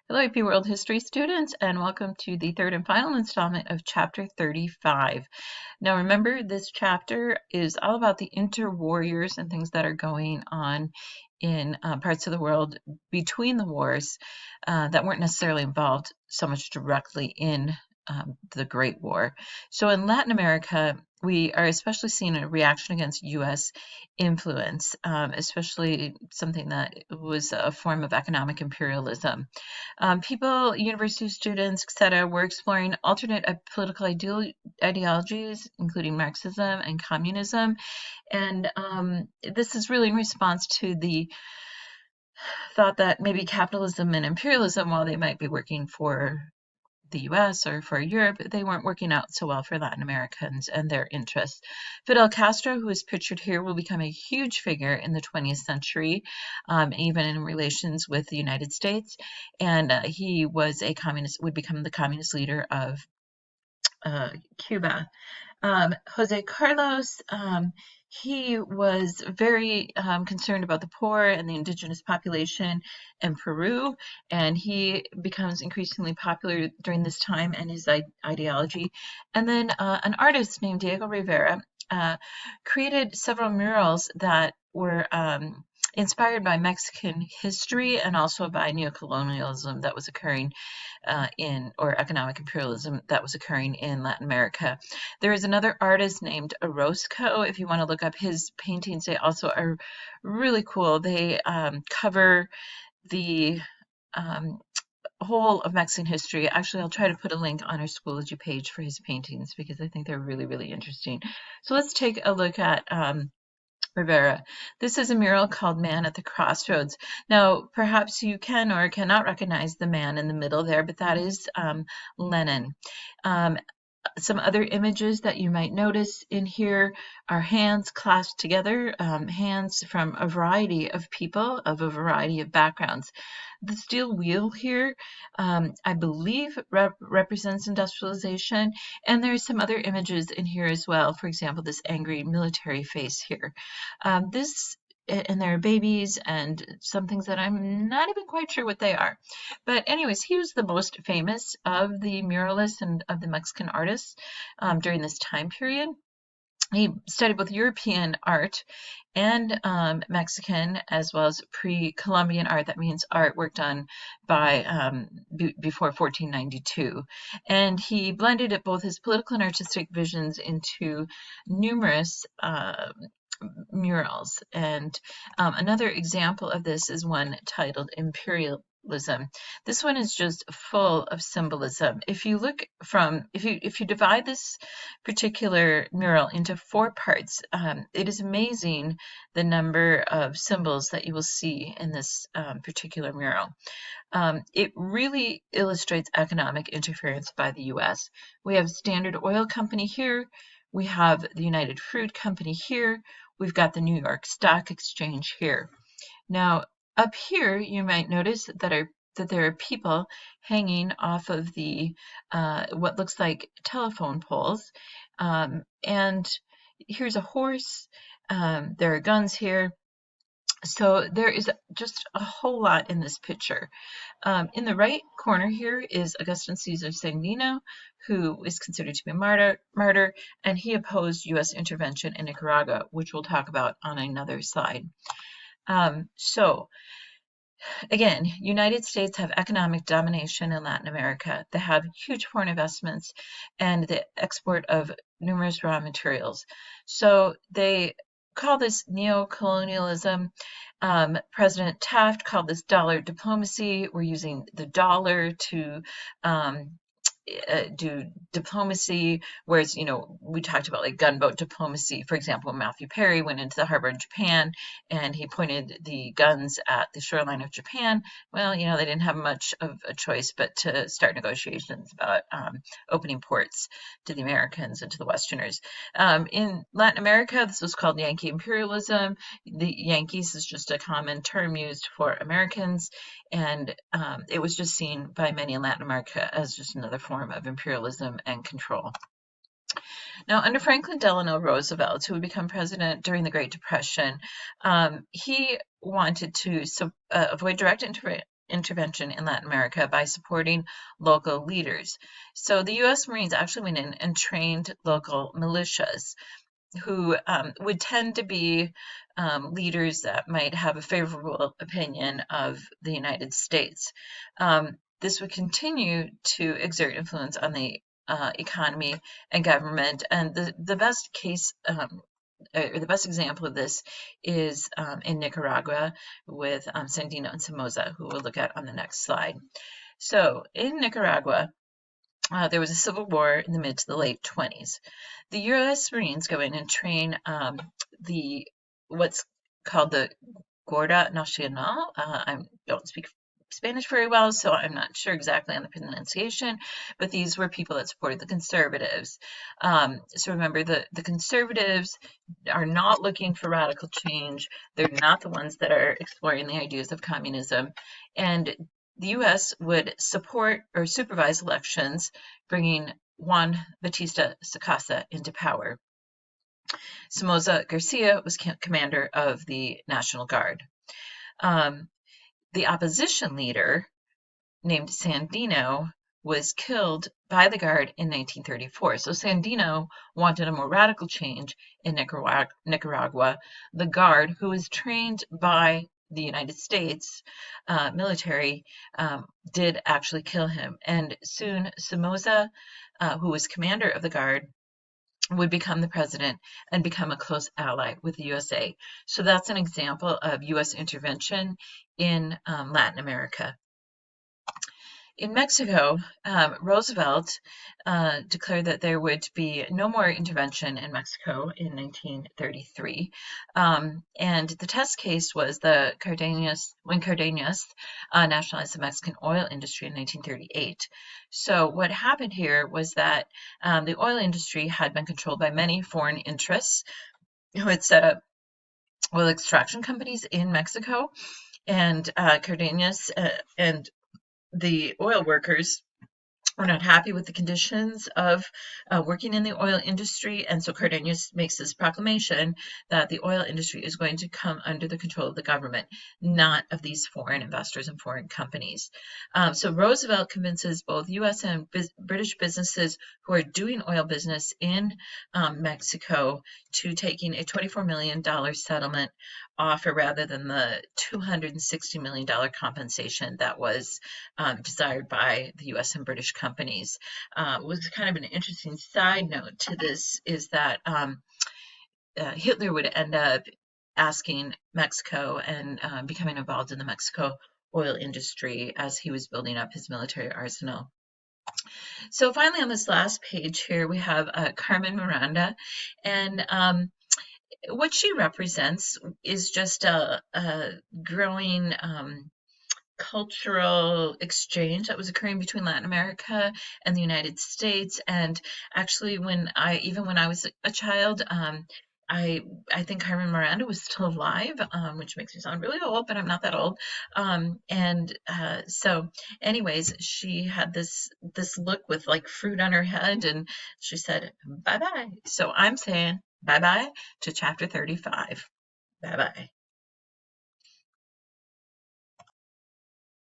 Hello, AP World History students, and welcome to the third and final installment of Chapter 35. Now, remember, this chapter is all about the inter-warriors and things that are going on in parts of the world between the wars that weren't necessarily involved so much directly in the Great War. So in Latin America, we are especially seeing a reaction against U.S. influence, especially something that was a form of economic imperialism. People, university students, etc., were exploring alternate political ideologies, including Marxism and communism. And this is really in response to the thought that maybe capitalism and imperialism, while they might be working for the US or for Europe, they weren't working out so well for Latin Americans and their interests. Fidel Castro, who is pictured here, will become a huge figure in the 20th century, even in relations with the United States. And he was a communist, would become the communist leader of Cuba. Jose Carlos, he was very concerned about the poor and the indigenous population in Peru, and he becomes increasingly popular during this time and his ideology. And then an artist named Diego Rivera created several murals that were inspired by Mexican history and also by neocolonialism that was occurring or economic imperialism that was occurring in Latin America. There is another artist named Orozco. If you want to look up his paintings, they also are really cool. They cover the whole of Mexican history. Actually, I'll try to put a link on our Schoology page for his paintings because I think they're really, really interesting. So let's take a look at Rivera. This is a mural called Man at the Crossroads. Now, perhaps you can or cannot recognize the man in the middle there, but that is Lenin. Some other images that you might notice in here are hands clasped together, hands from a variety of people of a variety of backgrounds. The steel wheel here, I believe, represents industrialization, and there's some other images in here as well. For example, this angry military face here. And there are babies and some things that I'm not even quite sure what they are. But anyways, he was the most famous of the muralists and of the Mexican artists during this time period. He studied both European art and Mexican, as well as pre-Columbian art. That means artwork done by before 1492. And he blended both his political and artistic visions into numerous murals. And another example of this is one titled Imperialism. This one is just full of symbolism. If you look if you divide this particular mural into 4 parts, it is amazing the number of symbols that you will see in this particular mural. It really illustrates economic interference by the U.S. We have Standard Oil Company here. We have the United Fruit Company here. We've got the New York Stock Exchange here. Now, up here, you might notice that there are people hanging off of the what looks like telephone poles. And here's a horse. There are guns here. So there is just a whole lot in this picture. In the right corner here is Augustin Caesar Sanguino, who is considered to be a martyr, and he opposed U.S. intervention in Nicaragua, which we'll talk about on another slide. So again, United States have economic domination in Latin America. They have huge foreign investments and the export of numerous raw materials. So they call this neocolonialism. President Taft called this dollar diplomacy. We're using the dollar to do diplomacy, whereas, we talked about like gunboat diplomacy. For example, Matthew Perry went into the harbor in Japan and he pointed the guns at the shoreline of Japan. Well, they didn't have much of a choice but to start negotiations about opening ports to the Americans and to the Westerners. In Latin America, this was called Yankee imperialism. The Yankees is just a common term used for Americans, and it was just seen by many in Latin America as just another form of imperialism and control. Now, under Franklin Delano Roosevelt, who would become president during the Great Depression, he wanted to avoid direct intervention in Latin America by supporting local leaders. So the U.S. Marines actually went in and trained local militias who would tend to be leaders that might have a favorable opinion of the United States. This would continue to exert influence on the economy and government. And the best case or the best example of this is in Nicaragua with Sandino and Somoza, who we'll look at on the next slide. So in Nicaragua, there was a civil war in the mid to the late 20s. The U.S. Marines go in and train what's called the Guardia Nacional. I don't speak Spanish very well, so I'm not sure exactly on the pronunciation, but these were people that supported the conservatives. So remember, the conservatives are not looking for radical change. They're not the ones that are exploring the ideas of communism. And the U.S. would support or supervise elections, bringing Juan Batista Sacasa into power. Somoza Garcia was commander of the National Guard. The opposition leader, named Sandino, was killed by the Guard in 1934. So Sandino wanted a more radical change in Nicaragua. The Guard, who was trained by the United States military, did actually kill him. And soon Somoza, who was commander of the Guard, would become the president and become a close ally with the USA. So that's an example of U.S. intervention in Latin America. In Mexico, Roosevelt declared that there would be no more intervention in Mexico in 1933. And the test case was when Cardenas nationalized the Mexican oil industry in 1938. So what happened here was that the oil industry had been controlled by many foreign interests who had set up oil extraction companies in Mexico. And Cardenas and the oil workers were not happy with the conditions of working in the oil industry, and so Cardenas makes this proclamation that the oil industry is going to come under the control of the government, not of these foreign investors and foreign companies. So Roosevelt convinces both U.S. and British businesses who are doing oil business in Mexico to taking a $24 million settlement offer rather than the $260 million compensation that was desired by the U.S. and British companies. Was kind of an interesting side note to this is that Hitler would end up asking Mexico and becoming involved in the Mexico oil industry as he was building up his military arsenal. So finally, on this last page here, we have Carmen Miranda, and what she represents is just a growing cultural exchange that was occurring between Latin America and the United States. And actually, even when I was a child, I think Carmen Miranda was still alive, which makes me sound really old, but I'm not that old. So anyways, she had this look with like fruit on her head, and she said, bye-bye. So I'm saying bye-bye to chapter 35. Bye-bye.